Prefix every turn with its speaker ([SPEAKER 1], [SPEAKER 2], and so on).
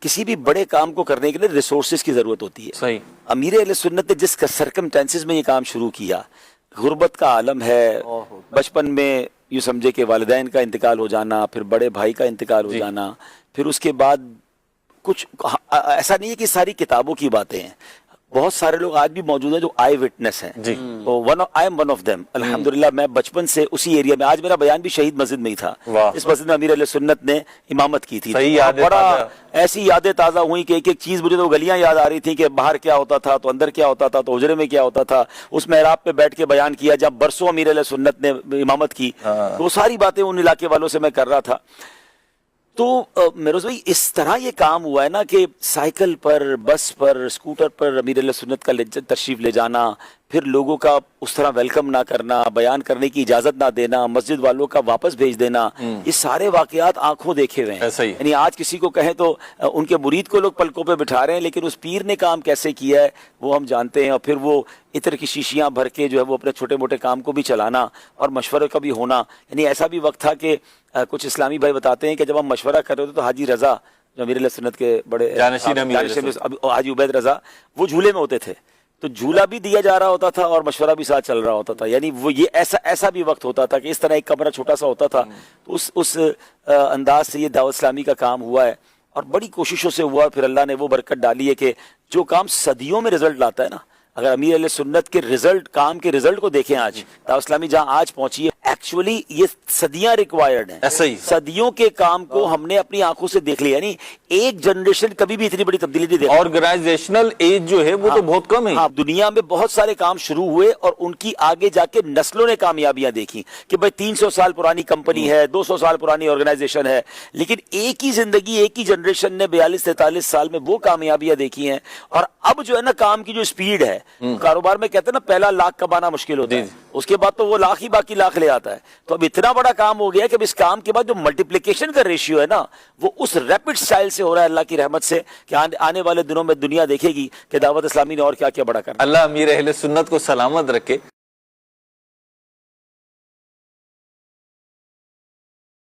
[SPEAKER 1] کسی بھی بڑے کام کو کرنے کے لیے ریسورسز کی ضرورت ہوتی ہے.
[SPEAKER 2] صحیح.
[SPEAKER 1] امیر اہل سنت نے جس سرکمٹینسز میں یہ کام شروع کیا، غربت کا عالم ہے، بچپن میں یوں سمجھے کہ والدین کا انتقال ہو جانا، پھر بڑے بھائی کا انتقال ہو جانا، پھر اس کے بعد کچھ ایسا نہیں ہے کہ ساری کتابوں کی باتیں ہیں. بہت سارے لوگ آج بھی موجود ہیں جو آئی وٹنس ہیں. I am one of them. الحمدللہ میں بچپن سے اسی ایریا میں، آج میرا بیان بھی شہید مسجد میں ہی تھا. اس مسجد میں امیر علیہ سنت نے امامت کی تھی. بڑا ایسی یادیں تازہ ہوئی کہ ایک ایک چیز مجھے تو گلیاں یاد آ رہی تھی کہ باہر کیا ہوتا تھا تو اندر کیا ہوتا تھا تو حجرے میں کیا ہوتا تھا. اس محراب پہ بیٹھ کے بیان کیا جب برسوں امیر علیہ سنت نے امامت کی، تو وہ ساری باتیں ان علاقے والوں سے میں کر رہا تھا. تو میروز بھائی اس طرح یہ کام ہوا ہے نا کہ سائیکل پر، بس پر، اسکوٹر پر امیر علیہ سنت کا تشریف لے جانا، پھر لوگوں کا اس طرح ویلکم نہ کرنا، بیان کرنے کی اجازت نہ دینا، مسجد والوں کا واپس بھیج دینا، یہ سارے واقعات آنکھوں دیکھے ہوئے ہیں. یعنی آج کسی کو کہیں تو ان کے مرید کو لوگ پلکوں پہ بٹھا رہے ہیں، لیکن اس پیر نے کام کیسے کیا ہے وہ ہم جانتے ہیں. اور پھر وہ عطر کی شیشیاں بھر کے جو ہے وہ اپنے چھوٹے موٹے کام کو بھی چلانا اور مشورے کا بھی ہونا. یعنی ایسا بھی وقت تھا کہ کچھ اسلامی بھائی بتاتے ہیں کہ جب ہم مشورہ کر رہے تھے تو حاجی رضا جو امیر علیہ سنت کے بڑے حاجی عبید رضا وہ جھولے میں ہوتے تھے، تو جھولا بھی دیا جا رہا ہوتا تھا اور مشورہ بھی ساتھ چل رہا ہوتا تھا. یعنی وہ یہ ایسا بھی وقت ہوتا تھا کہ اس طرح ایک کمرہ چھوٹا سا ہوتا تھا. تو اس انداز سے یہ دعوت اسلامی کا کام ہوا ہے اور بڑی کوششوں سے ہوا. پھر اللہ نے وہ برکت ڈالی ہے کہ جو کام صدیوں میں رزلٹ لاتا ہے نا، اگر امیر علیہ سنت کے کام کے رزلٹ کو دیکھیں آج دعوت اسلامی جہاں آج پہنچی ہے، ایکچولی یہ صدیاں ریکوائرڈ ہیں. صدیوں کے کام کو ہم نے اپنی آنکھوں سے دیکھ لیا. یعنی ایک جنریشن کبھی بھی اتنی بڑی تبدیلی نہیں دیکھی.
[SPEAKER 2] آرگنائزیشنل ایج جو ہے وہ تو بہت کم ہے.
[SPEAKER 1] دنیا میں بہت سارے کام شروع ہوئے اور ان کی آگے جا کے نسلوں نے کامیابیاں دیکھی کہ بھائی 300 سال پرانی کمپنی ہے، 200 سال پرانی آرگنائزیشن ہے، لیکن ایک ہی زندگی، ایک ہی جنریشن نے 42-43 سال میں وہ کامیابیاں دیکھی ہیں. اور اب جو ہے نا کام کی جو سپیڈ ہے، کاروبار میں کہتے ہیں نا پہلا لاکھ کمانا مشکل ہوتا ہے، اس کے بعد تو وہ لاکھ ہی باقی لاکھ لے آتا ہے. تو اب اتنا بڑا کام ہو گیا کہ اب اس کام کے بعد جو ملٹیپلیکیشن کا ریشیو ہے نا وہ اس ریپڈ سٹائل سے ہو رہا ہے اللہ کی رحمت سے کہ آنے والے دنوں میں دنیا دیکھے گی کہ دعوت اسلامی نے اور کیا کیا بڑا کرنا.
[SPEAKER 2] اللہ امیر اہل سنت کو سلامت رکھے.